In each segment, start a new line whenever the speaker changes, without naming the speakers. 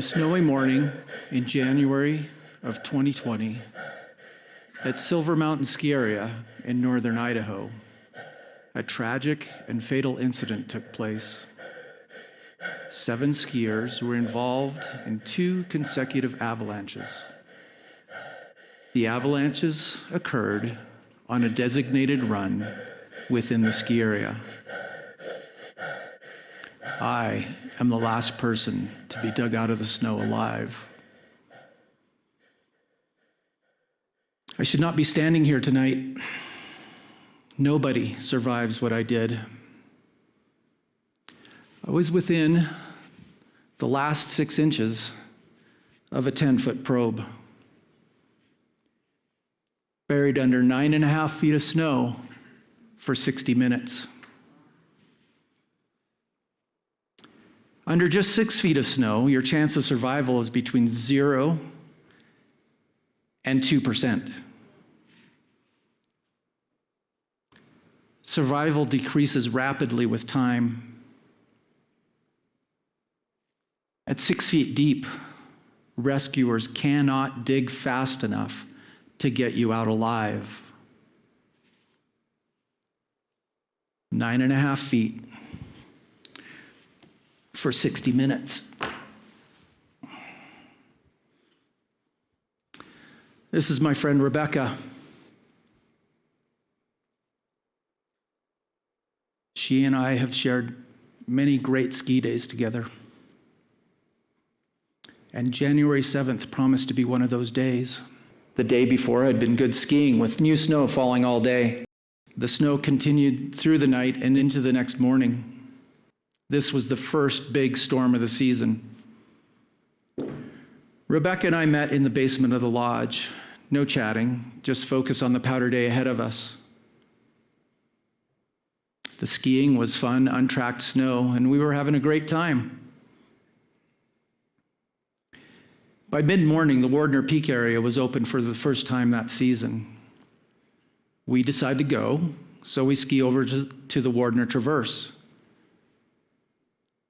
a snowy morning in January of 2020 at Silver Mountain Ski Area in northern Idaho, a tragic and fatal incident took place. 7 skiers were involved in 2 consecutive avalanches. The avalanches occurred on a designated run within the ski area. I am the last person to be dug out of the snow alive. I should not be standing here tonight. Nobody survives what I did. I was within the last 6 inches of a 10-foot probe, buried under 9.5 feet of snow for 60 minutes. Under just 6 feet of snow, your chance of survival is between 0 and 2%. Survival decreases rapidly with time. At 6 feet deep, rescuers cannot dig fast enough to get you out alive. 9.5 feet for 60 minutes. This is my friend Rebecca. She and I have shared many great ski days together. And January 7th promised to be one of those days. The day before had been good skiing with new snow falling all day. The snow continued through the night and into the next morning. This was the first big storm of the season. Rebecca and I met in the basement of the lodge. No chatting, just focus on the powder day ahead of us. The skiing was fun, untracked snow, and we were having a great time. By mid-morning, the Warden Peak area was open for the first time that season. We decided to go, so we ski over to the Warden Traverse.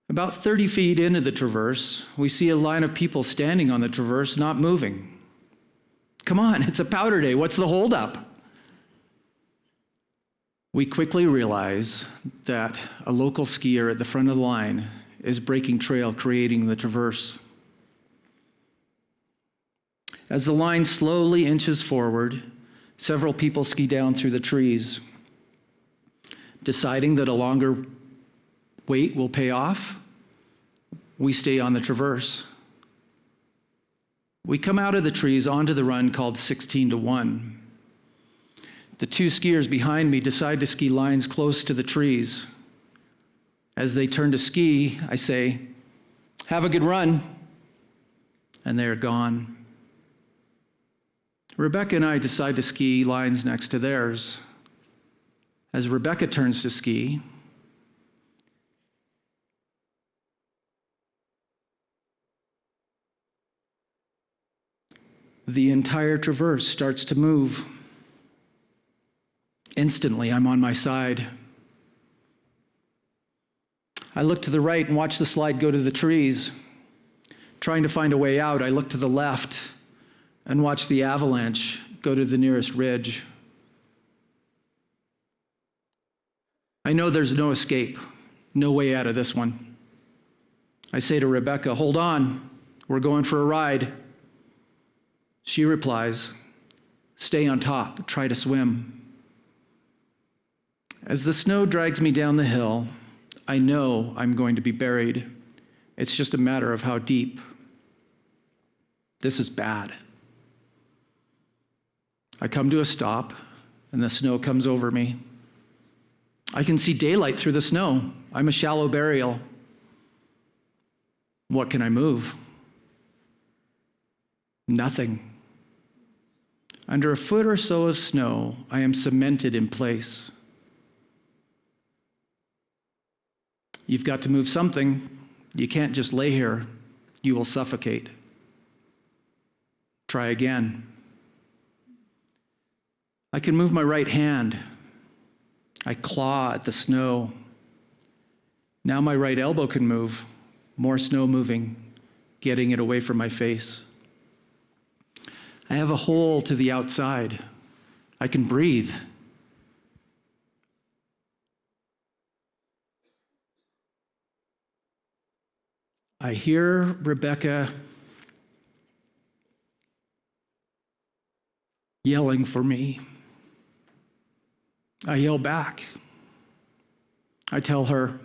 About 30 feet into the traverse, we see a line of people standing on the traverse, not moving. Come on, it's a powder day. What's the holdup? We quickly realize that a local skier at the front of the line is breaking trail, creating the traverse. As the line slowly inches forward, several people ski down through the trees. Deciding that a longer wait will pay off, we stay on the traverse. We come out of the trees onto the run called 16-1. The 2 skiers behind me decide to ski lines close to the trees. As they turn to ski, I say, "Have a good run," and they are gone. Rebecca and I decide to ski lines next to theirs. As Rebecca turns to ski, the entire traverse starts to move. Instantly, I'm on my side. I look to the right and watch the slide go to the trees. Trying to find a way out, I look to the left and watch the avalanche go to the nearest ridge. I know there's no escape, no way out of this one. I say to Rebecca, "Hold on, we're going for a ride." She replies, "Stay on top, try to swim." As the snow drags me down the hill, I know I'm going to be buried. It's just a matter of how deep. This is bad. I come to a stop, and the snow comes over me. I can see daylight through the snow. I'm a shallow burial. What can I move? Nothing. Under a foot or so of snow, I am cemented in place. You've got to move something. You can't just lay here. You will suffocate. Try again. I can move my right hand. I claw at the snow. Now my right elbow can move. More snow moving. getting it away from my face. I have a hole to the outside. I can breathe. I hear Rebecca yelling for me. I yell back. I tell her,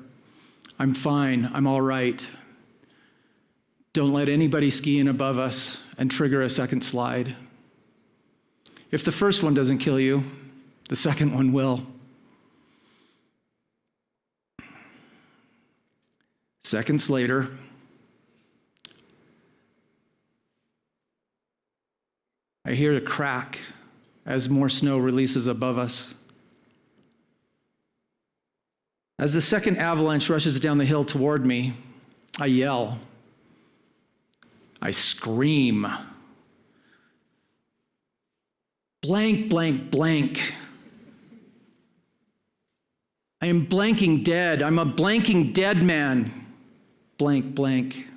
I'm fine, I'm all right. Don't let anybody ski in above us and trigger a second slide. If the first one doesn't kill you, the second one will. Seconds later, I hear a crack as more snow releases above us. As the second avalanche rushes down the hill toward me, I yell. I scream. Blank, blank, blank. I am blanking dead. I'm a blanking dead man. Blank, blank.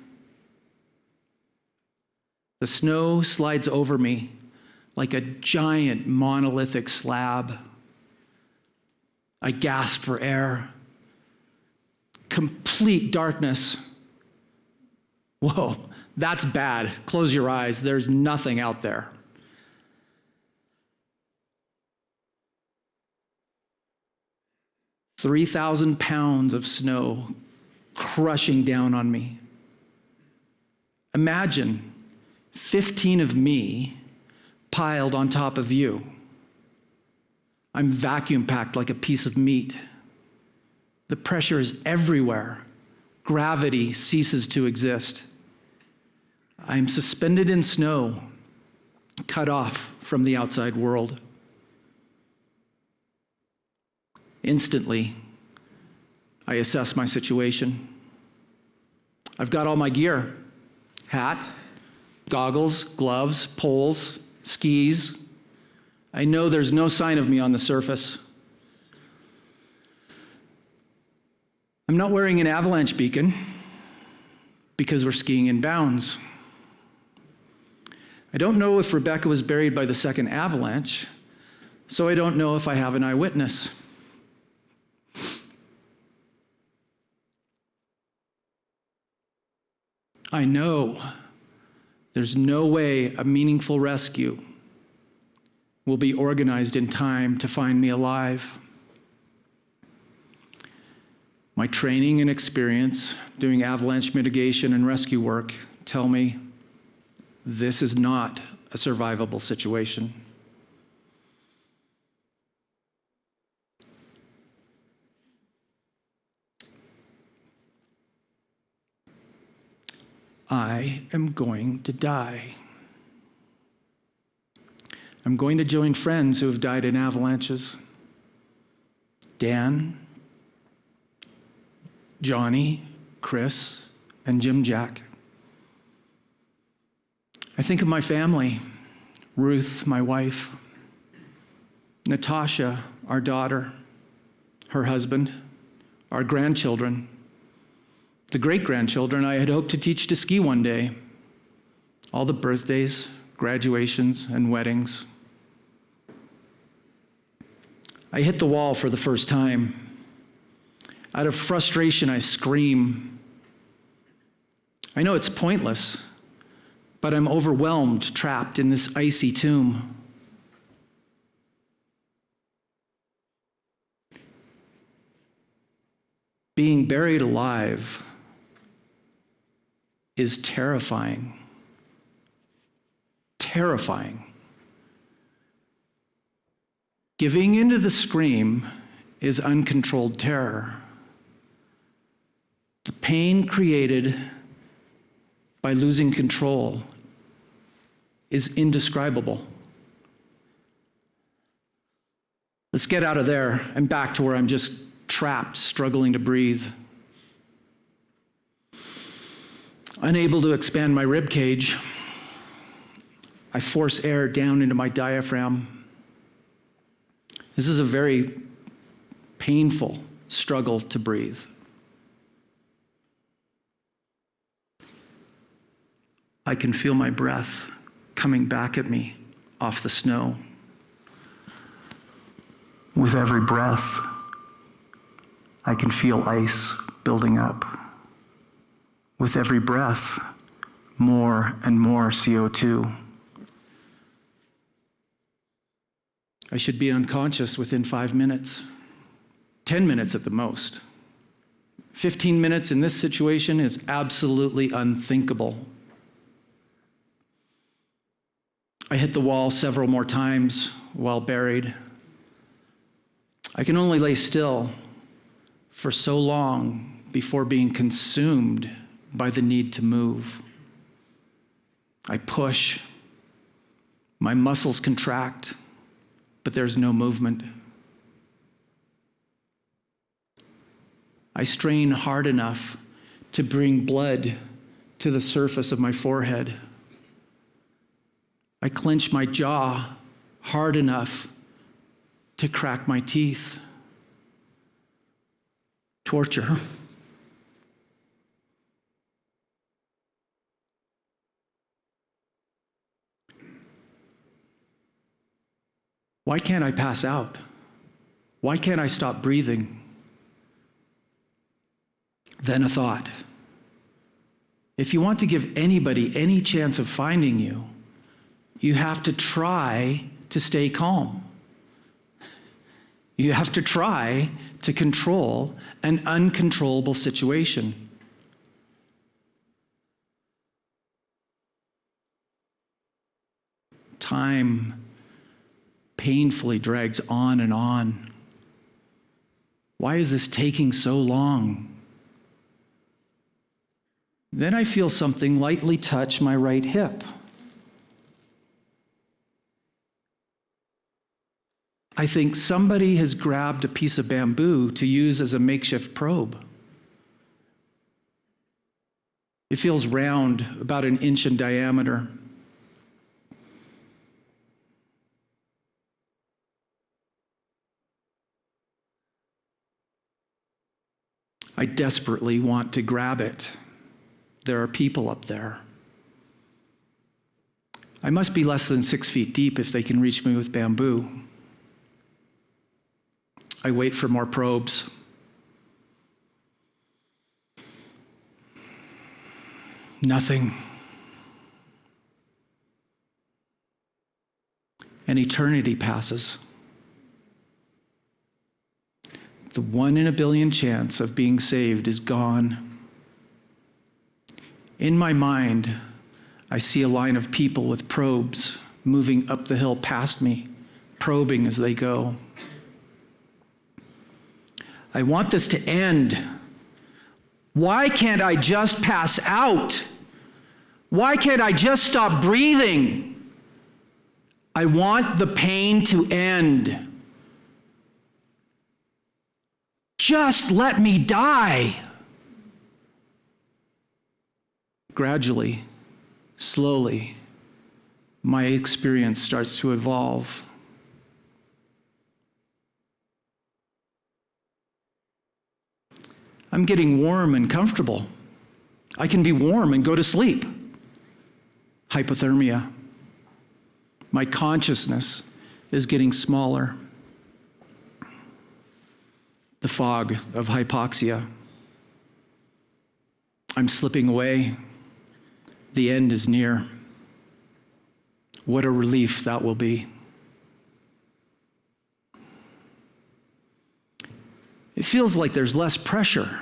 The snow slides over me like a giant monolithic slab. I gasp for air. Complete darkness. Whoa, that's bad. Close your eyes. There's nothing out there. £3,000 of snow crushing down on me. Imagine 15 of me piled on top of you. I'm vacuum packed like a piece of meat. The pressure is everywhere. Gravity ceases to exist. I'm suspended in snow, cut off from the outside world. Instantly, I assess my situation. I've got all my gear: hat, goggles, gloves, poles, skis. I know there's no sign of me on the surface. I'm not wearing an avalanche beacon because we're skiing in bounds. I don't know if Rebecca was buried by the second avalanche, so I don't know if I have an eyewitness. I know there's no way a meaningful rescue will be organized in time to find me alive. My training and experience doing avalanche mitigation and rescue work tell me this is not a survivable situation. I am going to die. I'm going to join friends who have died in avalanches. Dan, Johnny, Chris, and Jim Jack. I think of my family, Ruth, my wife, Natasha, our daughter, her husband, our grandchildren, the great-grandchildren I had hoped to teach to ski one day, all the birthdays, graduations, and weddings. I hit the wall for the first time. Out of frustration, I scream. I know it's pointless, but I'm overwhelmed, trapped in this icy tomb. Being buried alive is terrifying. Terrifying. Giving into the scream is uncontrolled terror. The pain created by losing control is indescribable. Let's get out of there and back to where I'm just trapped, struggling to breathe. Unable to expand my rib cage, I force air down into my diaphragm. This is a very painful struggle to breathe. I can feel my breath coming back at me off the snow. With every breath, I can feel ice building up. With every breath, more and more CO2. I should be unconscious within 5 minutes, 10 minutes at the most. 15 minutes in this situation is absolutely unthinkable. I hit the wall several more times while buried. I can only lay still for so long before being consumed by the need to move. I push, my muscles contract, but there's no movement. I strain hard enough to bring blood to the surface of my forehead. I clench my jaw hard enough to crack my teeth. Torture. Why can't I pass out? Why can't I stop breathing? Then a thought. If you want to give anybody any chance of finding you, you have to try to stay calm. You have to try to control an uncontrollable situation. Time painfully drags on and on. Why is this taking so long? Then I feel something lightly touch my right hip. I think somebody has grabbed a piece of bamboo to use as a makeshift probe. It feels round, about 1 inch in diameter. I desperately want to grab it. There are people up there. I must be less than 6 feet deep if they can reach me with bamboo. I wait for more probes. Nothing. An eternity passes. The 1 in a billion chance of being saved is gone. In my mind, I see a line of people with probes moving up the hill past me, probing as they go. I want this to end. Why can't I just pass out? Why can't I just stop breathing? I want the pain to end. Just let me die. Gradually, slowly, my experience starts to evolve. I'm getting warm and comfortable. I can be warm and go to sleep. Hypothermia. My consciousness is getting smaller. The fog of hypoxia. I'm slipping away. The end is near. What a relief that will be. It feels like there's less pressure.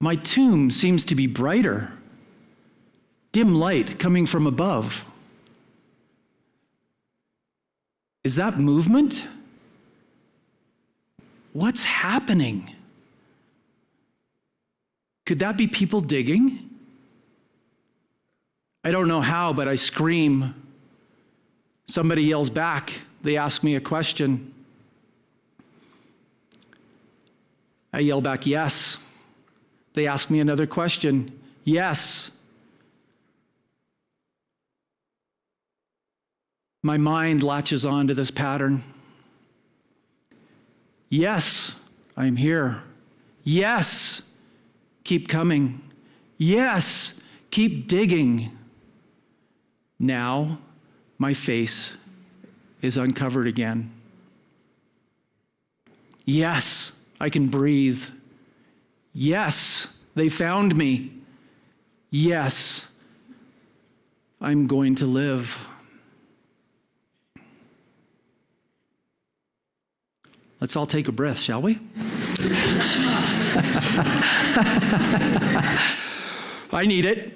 My tomb seems to be brighter. Dim light coming from above. Is that movement? What's happening? Could that be people digging? I don't know how, but I scream. Somebody yells back. They ask me a question. I yell back, yes. They ask me another question. Yes. My mind latches on to this pattern. Yes, I'm here. Yes, keep coming. Yes, keep digging. Now, my face is uncovered again. Yes, I can breathe. Yes, they found me. Yes, I'm going to live. Let's all take a breath, shall we? I need it.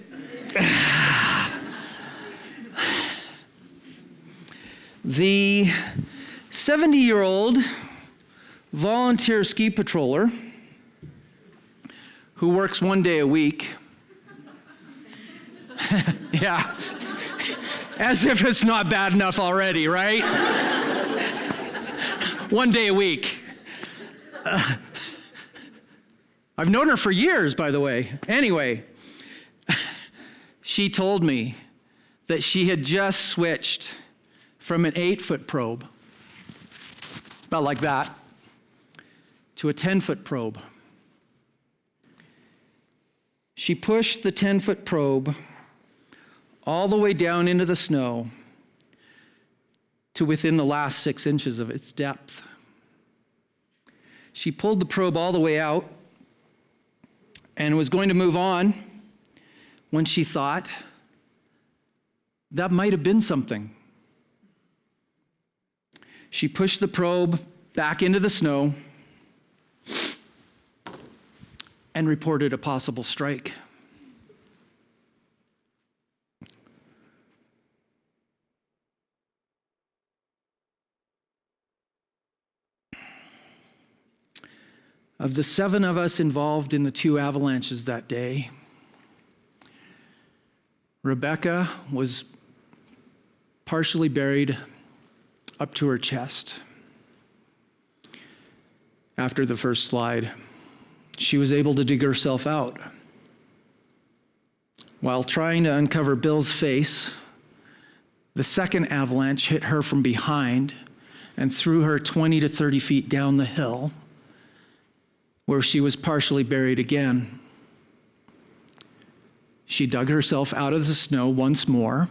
The 70-year-old volunteer ski patroller who works 1 day a week. Yeah, as if it's not bad enough already, right? 1 day a week. I've known her for years, by the way. Anyway, she told me that she had just switched from an 8-foot probe, about like that, to a 10-foot probe. She pushed the 10-foot probe all the way down into the snow to within the last 6 inches of its depth. She pulled the probe all the way out and was going to move on when she thought, that might have been something. She pushed the probe back into the snow and reported a possible strike. Of the 7 of us involved in the 2 avalanches that day, Rebecca was partially buried up to her chest. After the first slide, she was able to dig herself out. While trying to uncover Bill's face, the second avalanche hit her from behind and threw her 20 to 30 feet down the hill, where she was partially buried again. She dug herself out of the snow once more,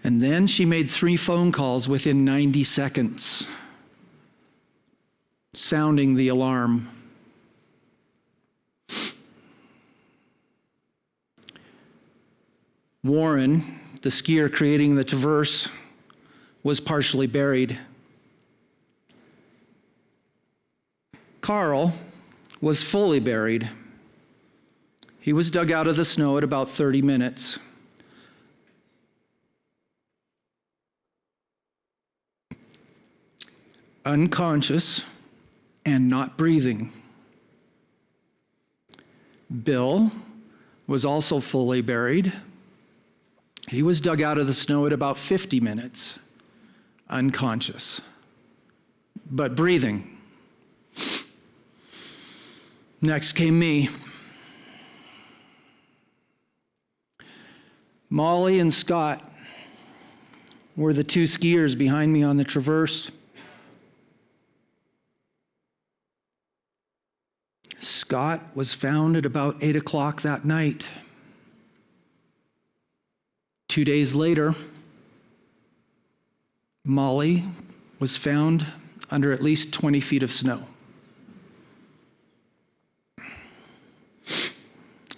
and then she made 3 phone calls within 90 seconds, sounding the alarm. Warren, the skier creating the traverse, was partially buried. Karl was fully buried. He was dug out of the snow at about 30 minutes. Unconscious and not breathing. Bill was also fully buried. He was dug out of the snow at about 50 minutes, unconscious, but breathing. Next came me. Molly and Scott were the 2 skiers behind me on the traverse. Scott was found at about 8 o'clock that night. 2 days later, Molly was found under at least 20 feet of snow.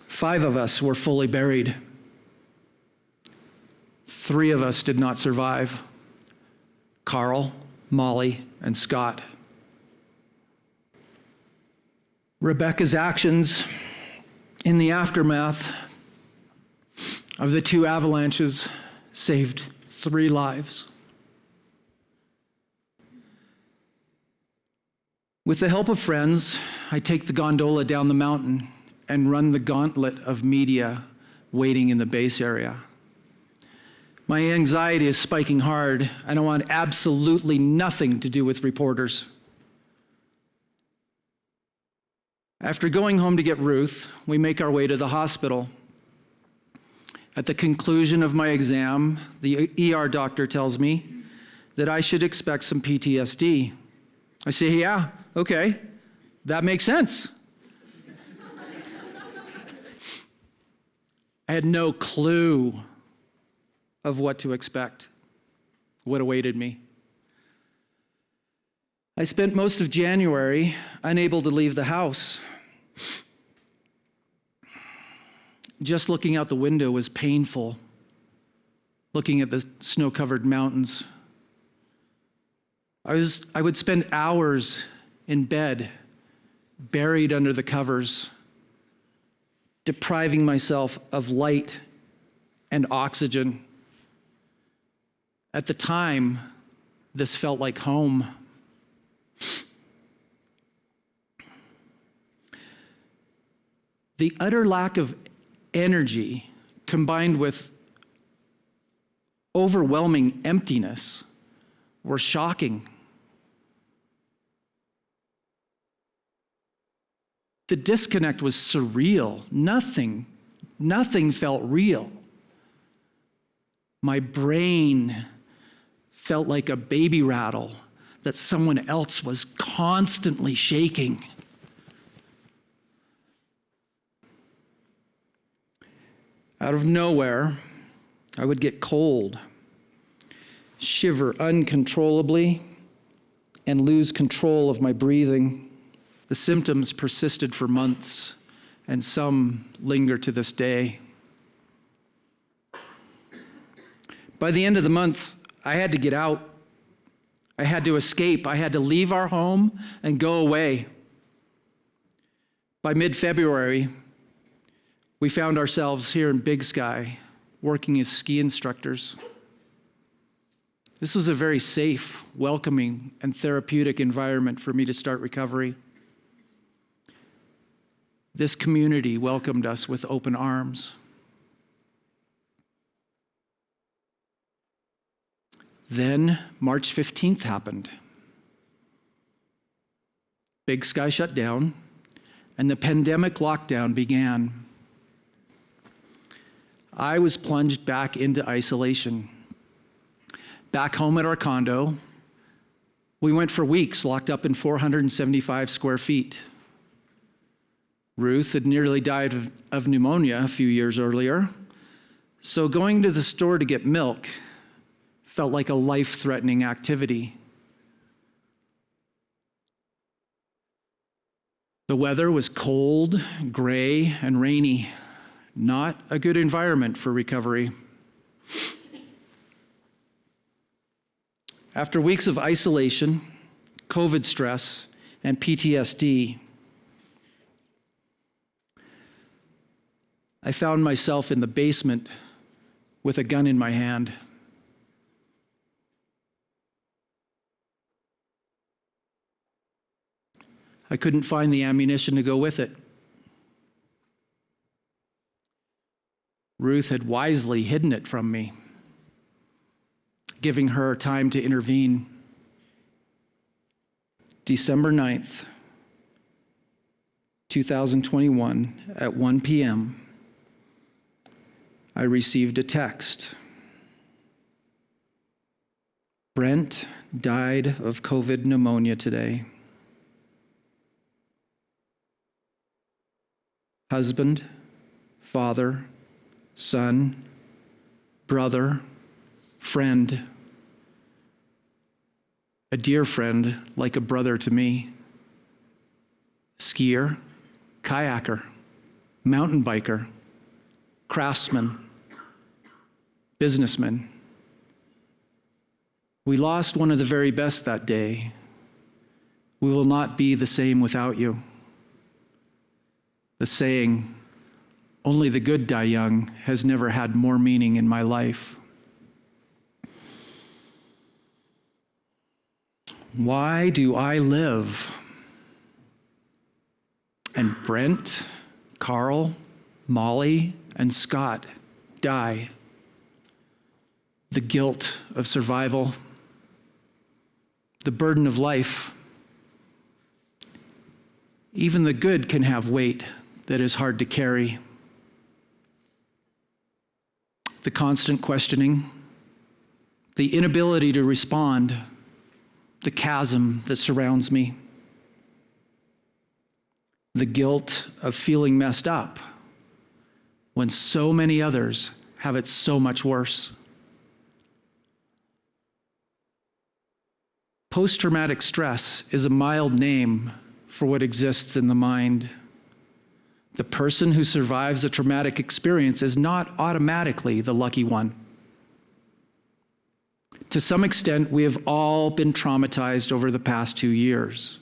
5 of us were fully buried. 3 of us did not survive: Karl, Molly, and Scott. Rebecca's actions in the aftermath of the 2 avalanches saved 3 lives. With the help of friends, I take the gondola down the mountain and run the gauntlet of media waiting in the base area. My anxiety is spiking hard, and I want absolutely nothing to do with reporters. After going home to get Ruth, we make our way to the hospital. At the conclusion of my exam, the ER doctor tells me that I should expect some PTSD. I say, yeah, okay, that makes sense. I had no clue of what to expect, what awaited me. I spent most of January unable to leave the house. Just looking out the window was painful, looking at the snow-covered mountains. I would spend hours in bed, buried under the covers, depriving myself of light and oxygen. At the time, this felt like home. The utter lack of energy combined with overwhelming emptiness were shocking. The disconnect was surreal. Nothing felt real. My brain felt like a baby rattle that someone else was constantly shaking. Out of nowhere, I would get cold, shiver uncontrollably, and lose control of my breathing. The symptoms persisted for months, and some linger to this day. By the end of the month, I had to get out. I had to escape. I had to leave our home and go away. By mid-February, we found ourselves here in Big Sky, working as ski instructors. This was a very safe, welcoming, and therapeutic environment for me to start recovery. This community welcomed us with open arms. Then March 15th happened. Big Sky shut down, and the pandemic lockdown began. I was plunged back into isolation. Back home at our condo, we went for weeks locked up in 475 square feet. Ruth had nearly died of pneumonia a few years earlier, so going to the store to get milk felt like a life-threatening activity. The weather was cold, gray, and rainy. Not a good environment for recovery. After weeks of isolation, COVID stress, and PTSD, I found myself in the basement with a gun in my hand. I couldn't find the ammunition to go with it. Ruth had wisely hidden it from me, giving her time to intervene. December 9th, 2021, at 1 p.m., I received a text. Brent died of COVID pneumonia today. Husband, father, son, brother, friend, a dear friend like a brother to me, skier, kayaker, mountain biker, craftsman, businessman. We lost one of the very best that day. We will not be the same without you. The saying, "Only the good die young," has never had more meaning in my life. Why do I live? And Brent, Karl, Molly, and Scott die. The guilt of survival, the burden of life. Even the good can have weight that is hard to carry. The constant questioning, the inability to respond, the chasm that surrounds me, the guilt of feeling messed up, when so many others have it so much worse. Post-traumatic stress is a mild name for what exists in the mind. The person who survives a traumatic experience is not automatically the lucky one. To some extent, we have all been traumatized over the past 2 years.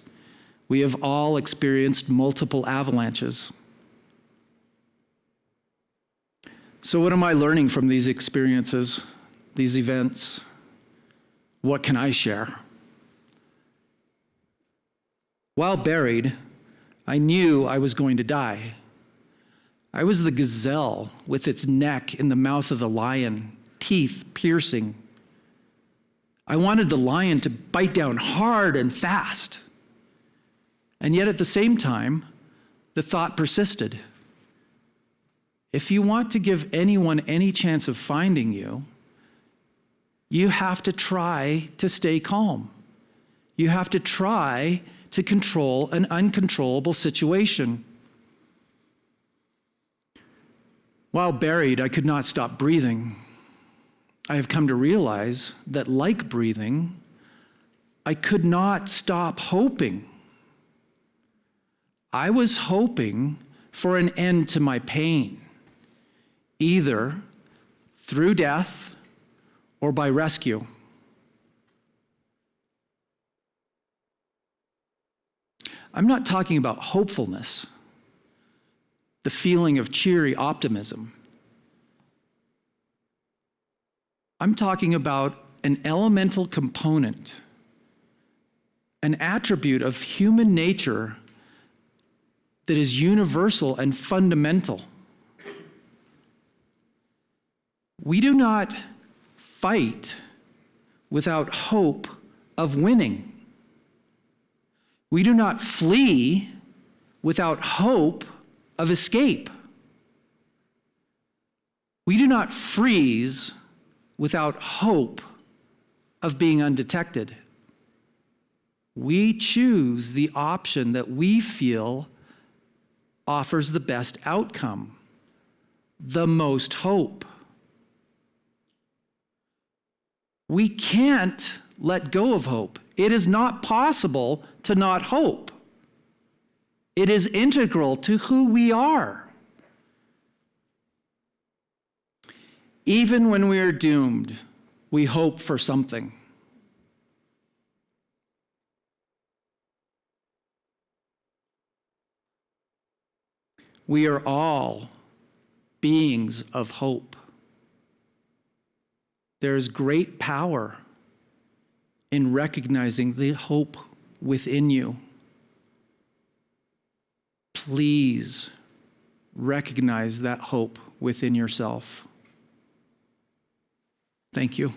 We have all experienced multiple avalanches. So what am I learning from these experiences, these events? What can I share? While buried, I knew I was going to die. I was the gazelle with its neck in the mouth of the lion, teeth piercing. I wanted the lion to bite down hard and fast. And yet at the same time, the thought persisted. If you want to give anyone any chance of finding you, you have to try to stay calm. You have to try to control an uncontrollable situation. While buried, I could not stop breathing. I have come to realize that, like breathing, I could not stop hoping. I was hoping for an end to my pain, either through death or by rescue. I'm not talking about hopefulness, the feeling of cheery optimism. I'm talking about an elemental component, an attribute of human nature that is universal and fundamental. We do not fight without hope of winning. We do not flee without hope of escape. We do not freeze without hope of being undetected. We choose the option that we feel offers the best outcome, the most hope. We can't let go of hope. It is not possible to not hope. It is integral to who we are. Even when we are doomed, we hope for something. We are all beings of hope. There is great power in recognizing the hope within you. Please recognize that hope within yourself. Thank you.